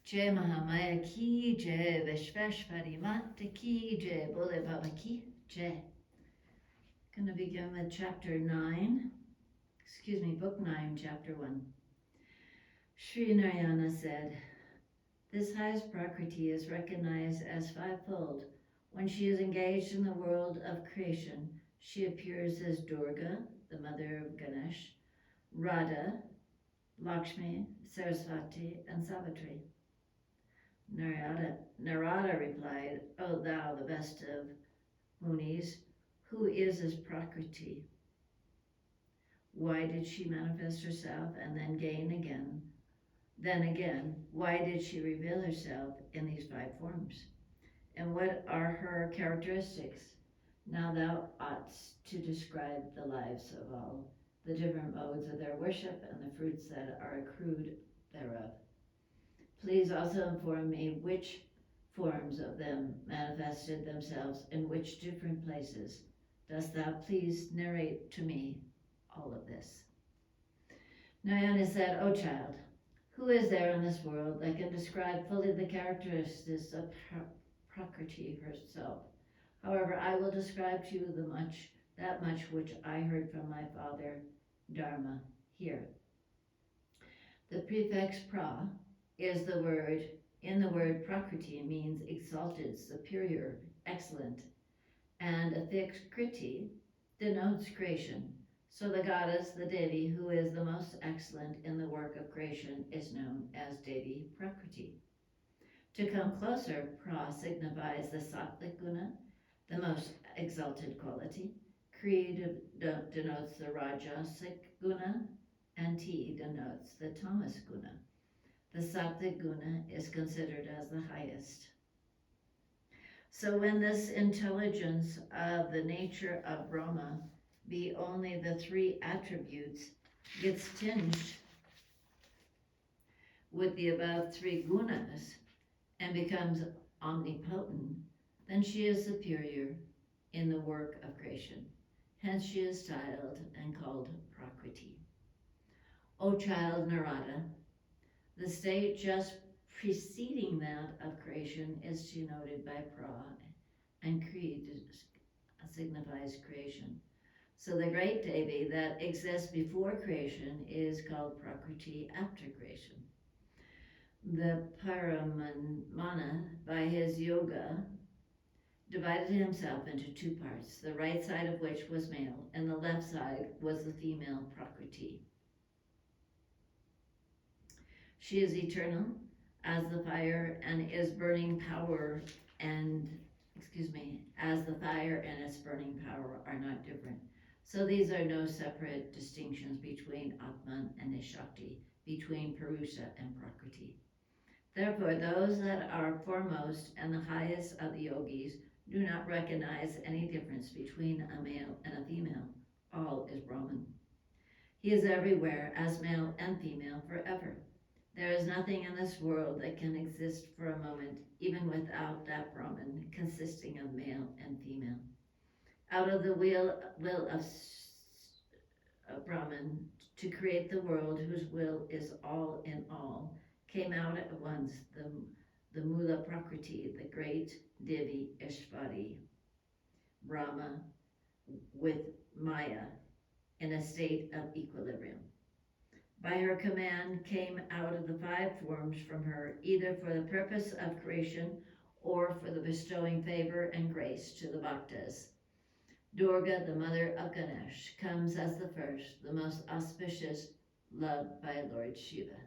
Jai Mahamaya ki jai, Vishveshwari Mata ki jai, Bole Baba ki jai. Going to begin with book 9, chapter 1. Sri Narayana said, this highest Prakriti is recognized as fivefold. When she is engaged in the world of creation, she appears as Durga, the mother of Ganesh, Radha, Lakshmi, Saraswati, and Savitri. Narada replied, O thou, the best of Munis, who is as Prakriti? Why did she manifest herself and then Then again, why did she reveal herself in these 5 forms? And what are her characteristics? Now thou oughtst to describe the lives of all, the different modes of their worship, and the fruits that are accrued thereof. Please also inform me which forms of them manifested themselves in which different places. Dost thou please narrate to me all of this? Narayana said, O child, who is there in this world that can describe fully the characteristics of Prakriti herself? However, I will describe to you that much which I heard from my father Dharma here. The prefix pra is the word Prakriti means exalted, superior, excellent, and affixed kriti denotes creation. So the goddess, the Devi, who is the most excellent in the work of creation, is known as Devi Prakriti. To come closer, pra signifies the sattvic guna, the most exalted quality. Kri denotes the rajasic guna, and T denotes the tamas guna. The sattvic guna is considered as the highest. So when this intelligence of the nature of Brahma be only the 3 attributes gets tinged with the above 3 gunas and becomes omnipotent, then she is superior in the work of creation. Hence she is styled and called Prakriti. O child Narada, the state just preceding that of creation is denoted by pra, and kri signifies creation. So the great Devi that exists before creation is called Prakriti after creation. The Paramana, by his yoga, divided himself into 2 parts, the right side of which was male, and the left side was the female Prakriti. She is eternal as the fire and its burning power as the fire and its burning power are not different. So these are no separate distinctions between Atman and Nishakti, between Purusha and Prakriti. Therefore, those that are foremost and the highest of the yogis do not recognize any difference between a male and a female. All is Brahman. He is everywhere as male and female forever. There is nothing in this world that can exist for a moment, even without that Brahman consisting of male and female. Out of the will of Brahman to create the world, whose will is all in all, came out at once the Mula Prakriti, the great Devi Ishvari, Brahma with Maya in a state of equilibrium. By her command came out of the 5 forms from her, either for the purpose of creation or for the bestowing favor and grace to the bhaktas. Durga, the mother of Ganesh, comes as the first, the most auspicious, loved by Lord Shiva.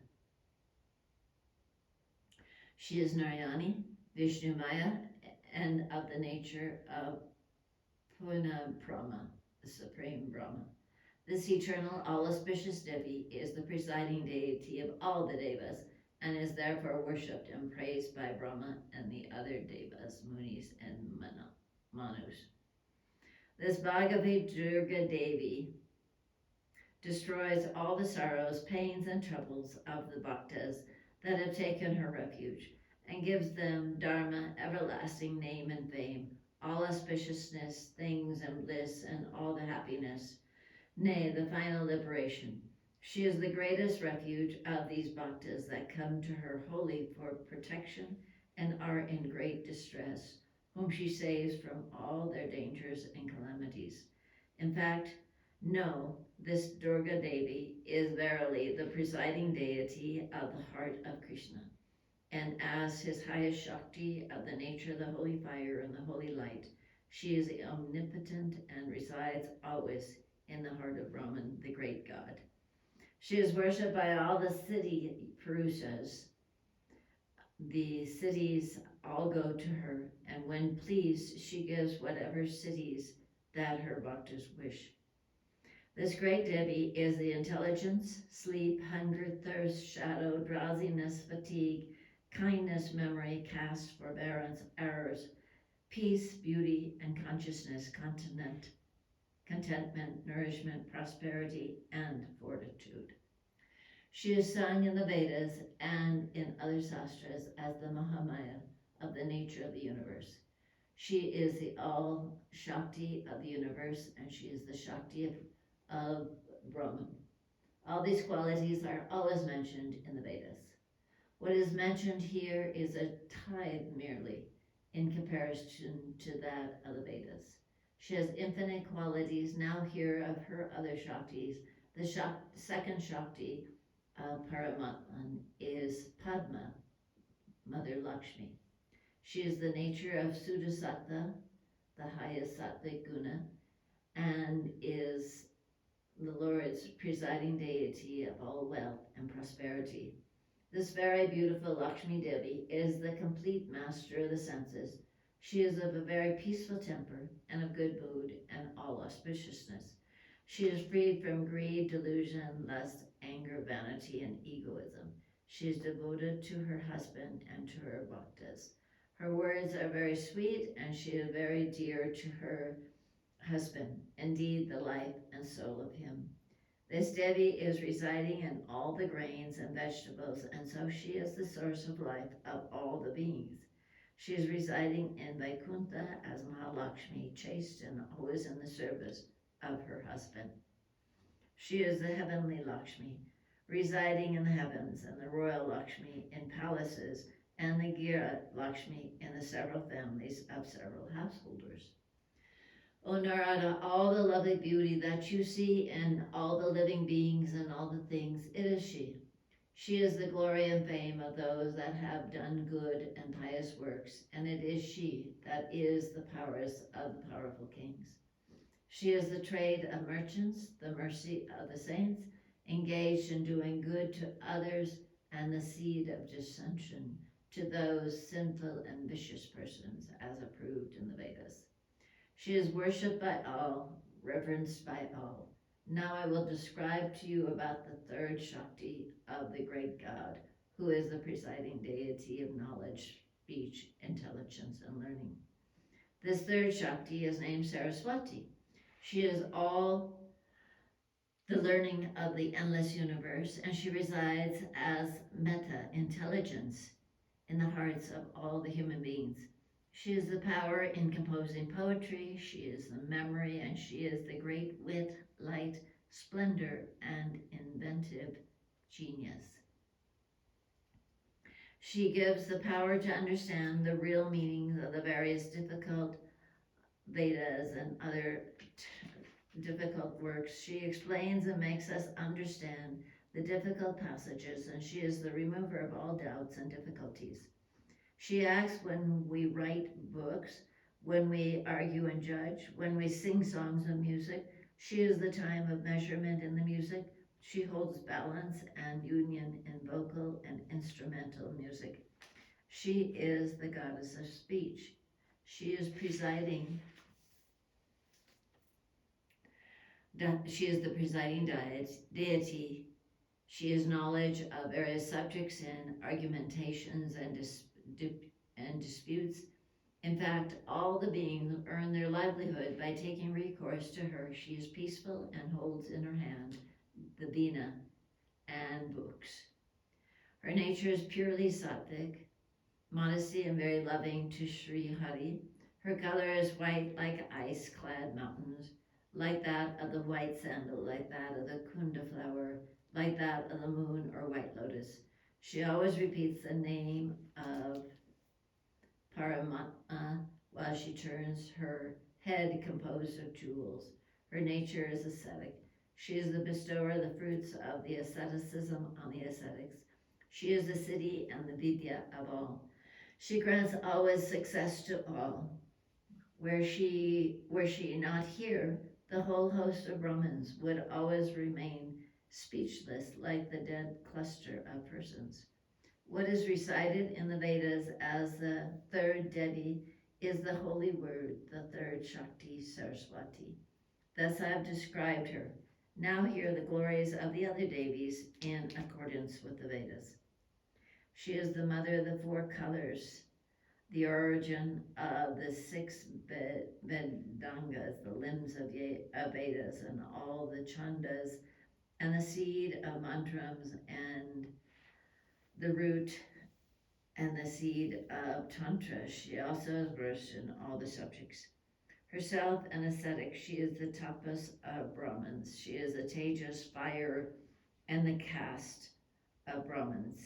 She is Narayani, Vishnu Maya, and of the nature of Purna Brahma, the supreme Brahma. This eternal, all-auspicious Devi is the presiding deity of all the devas, and is therefore worshipped and praised by Brahma and the other devas, munis, and manus. This Bhagavati Durga Devi destroys all the sorrows, pains, and troubles of the bhaktas that have taken her refuge, and gives them dharma, everlasting name and fame, all auspiciousness, things and bliss, and all the happiness, nay, the final liberation. She is the greatest refuge of these bhaktas that come to her wholly for protection and are in great distress, whom she saves from all their dangers and calamities. In fact, know this Durga Devi is verily the presiding deity of the heart of Krishna, and as his highest Shakti of the nature of the holy fire and the holy light, she is omnipotent and resides always in the heart of Brahman, the great God. She is worshipped by all the city Purushas. The cities all go to her, and when pleased, she gives whatever cities that her bhaktas wish. This great Devi is the intelligence, sleep, hunger, thirst, shadow, drowsiness, fatigue, kindness, memory, caste, forbearance, errors, peace, beauty, and consciousness, contentment, nourishment, prosperity, and fortitude. She is sung in the Vedas and in other sastras as the Mahamaya of the nature of the universe. She is the all Shakti of the universe, and she is the Shakti of Brahman. All these qualities are always mentioned in the Vedas. What is mentioned here is a tithe merely in comparison to that of the Vedas. She has infinite qualities. Now hear of her other Shaktis. The second Shakti Paramatman is Padma, Mother Lakshmi. She is the nature of Sudasatta, the highest sattvic guna, and is the Lord's presiding deity of all wealth and prosperity. This very beautiful Lakshmi Devi is the complete master of the senses. She is of a very peaceful temper and of good mood and all auspiciousness. She is freed from greed, delusion, lust, anger, vanity, and egoism. She is devoted to her husband and to her bhaktas. Her words are very sweet, and she is very dear to her husband, indeed the life and soul of him. This Devi is residing in all the grains and vegetables, and so she is the source of life of all the beings. She is residing in Vaikuntha as Mahalakshmi, chaste and always in the service of her husband. She is the heavenly Lakshmi, residing in the heavens, and the royal Lakshmi in palaces, and the Gira Lakshmi in the several families of several householders. O Narada, all the lovely beauty that you see in all the living beings and all the things, it is she. She is the glory and fame of those that have done good and pious works, and it is she that is the powers of the powerful kings. She is the trade of merchants, the mercy of the saints, engaged in doing good to others, and the seed of dissension to those sinful and vicious persons, as approved in the Vedas. She is worshipped by all, reverenced by all. Now I will describe to you about the third Shakti of the great God, who is the presiding deity of knowledge, speech, intelligence, and learning. This third Shakti is named Saraswati. She is all the learning of the endless universe, and she resides as metta, intelligence, in the hearts of all the human beings. She is the power in composing poetry, she is the memory, and she is the great wit, light, splendor, and inventive genius. She gives the power to understand the real meanings of the various difficult Vedas and other difficult works. She explains and makes us understand the difficult passages, and she is the remover of all doubts and difficulties. She acts when we write books, when we argue and judge, when we sing songs and music. She is the time of measurement in the music. She holds balance and union in vocal and instrumental music. She is the goddess of speech. She is presiding. She is the presiding deity. She is knowledge of various subjects in argumentations and disputes. In fact, all the beings earn their livelihood by taking recourse to her. She is peaceful and holds in her hand the Veena and books. Her nature is purely sattvic, modesty and very loving to Sri Hari. Her color is white like ice-clad mountains, like that of the white sandal, like that of the kunda flower, like that of the moon or white lotus. She always repeats the name of Paramatma while she turns her head composed of jewels. Her nature is ascetic. She is the bestower of the fruits of the asceticism on the ascetics. She is the siddhi and the vidya of all. She grants always success to all. Were she not here, the whole host of Brahmins would always remain speechless like the dead cluster of persons. What is recited in the Vedas as the third Devi is the holy word, the third Shakti, Saraswati. Thus I have described her. Now hear the glories of the other Devis in accordance with the Vedas. She is the mother of the four colors, the origin of the six Vedangas, the limbs of Vedas, and all the Chandas, and the seed of mantrams, and the root and the seed of Tantra. She also is versed in all the subjects. Herself an ascetic, she is the tapas of Brahmins. She is the tejas, fire, and the caste of Brahmins,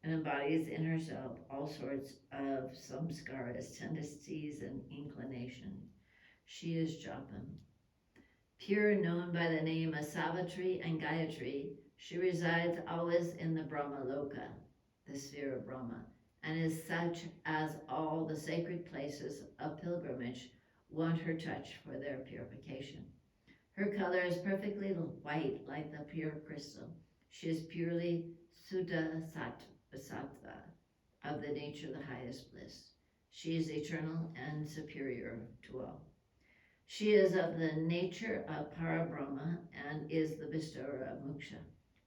and embodies in herself all sorts of samskaras, tendencies, and inclination. She is Japan. Pure, known by the name of Savitri and Gayatri, she resides always in the Brahma Loka, the sphere of Brahma, and is such as all the sacred places of pilgrimage want her touch for their purification. Her color is perfectly white like the pure crystal. She is purely Suddha Sattva, of the nature of the highest bliss. She is eternal and superior to all. She is of the nature of Parabrahma and is the bestower of moksha.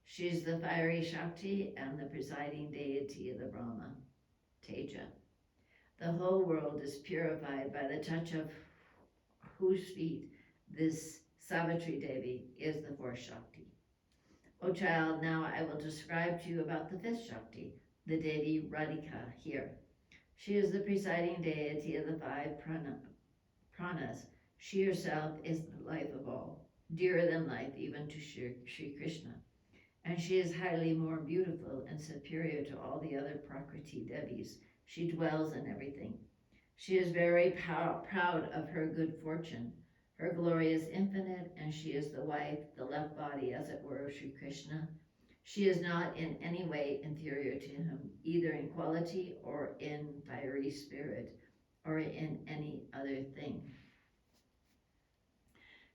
She is the fiery Shakti and the presiding deity of the Brahma, Teja. The whole world is purified by the touch of whose feet this Savitri Devi is the fourth Shakti. O child, now I will describe to you about the fifth Shakti, the Devi Radhika here. She is the presiding deity of the five pranas. She herself is the life of all, dearer than life even to Sri Krishna. And she is highly more beautiful and superior to all the other Prakriti Devis. She dwells in everything. She is very proud of her good fortune. Her glory is infinite, and she is the wife, the left body, as it were, of Sri Krishna. She is not in any way inferior to him, either in quality or in fiery spirit, or in any other thing.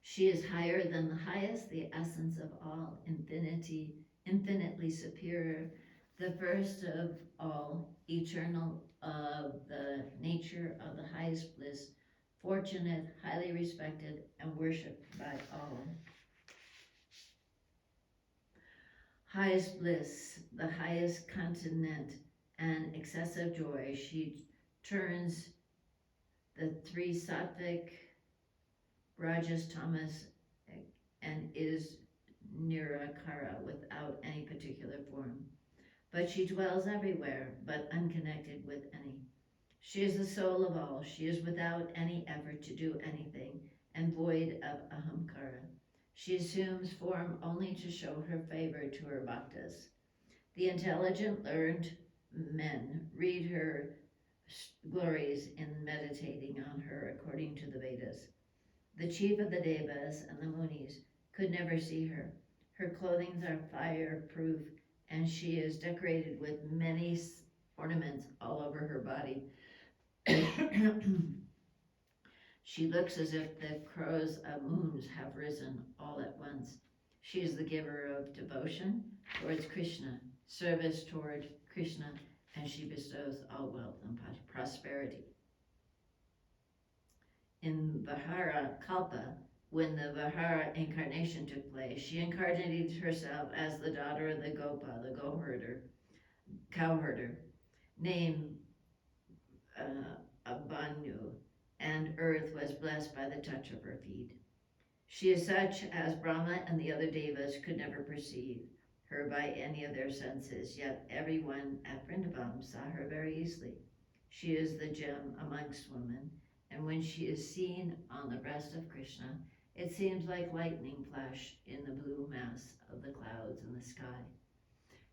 She is higher than the highest, the essence of all, infinitely superior, the first of all, eternal, of the nature of the highest bliss, fortunate, highly respected, and worshipped by all. Highest bliss, the highest continent, and excessive joy, she turns the three sattvic, rajas, tamas, and is nirakara, without any particular form. But she dwells everywhere, but unconnected with any. She is the soul of all. She is without any effort to do anything, and void of ahamkara. She assumes form only to show her favor to her bhaktas. The intelligent, learned men read her glories in meditating on her according to the Vedas. The chief of the Devas and the Munis could never see her. Her clothing are fireproof, and she is decorated with many ornaments all over her body. She looks as if the crows of moons have risen all at once. She is the giver of devotion towards Krishna, service toward Krishna, and she bestows all wealth and prosperity. In Vihara Kalpa, when the Vihara incarnation took place, she incarnated herself as the daughter of the Gopa, the cowherder, named Abanu, and earth was blessed by the touch of her feet. She is such as Brahma and the other Devas could never perceive her by any of their senses, yet everyone at Vrindavan saw her very easily. She is the gem amongst women, and when she is seen on the breast of Krishna, It seems like lightning flash in the blue mass of the clouds in the sky.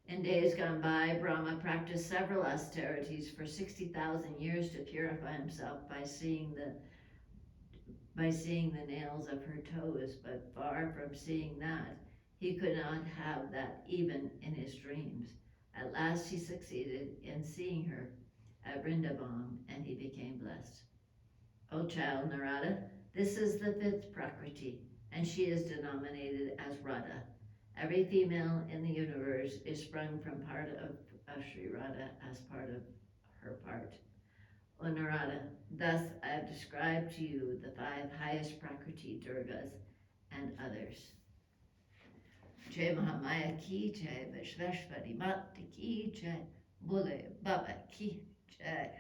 In days gone by, Brahma practiced several austerities for 60,000 years to purify himself by seeing the nails of her toes, but far from seeing that, he could not have that even in his dreams. At last he succeeded in seeing her at Vrindavan, and he became blessed. O child Narada, this is the fifth Prakriti, and she is denominated as Radha. Every female in the universe is sprung from part of Sri Radha as part of her part. O Narada, thus I have described to you the 5 highest Prakriti Durgas and others. Jai Mahamaya ki jai, Vishveshwari Mata ki jai, Bole Baba ki jai.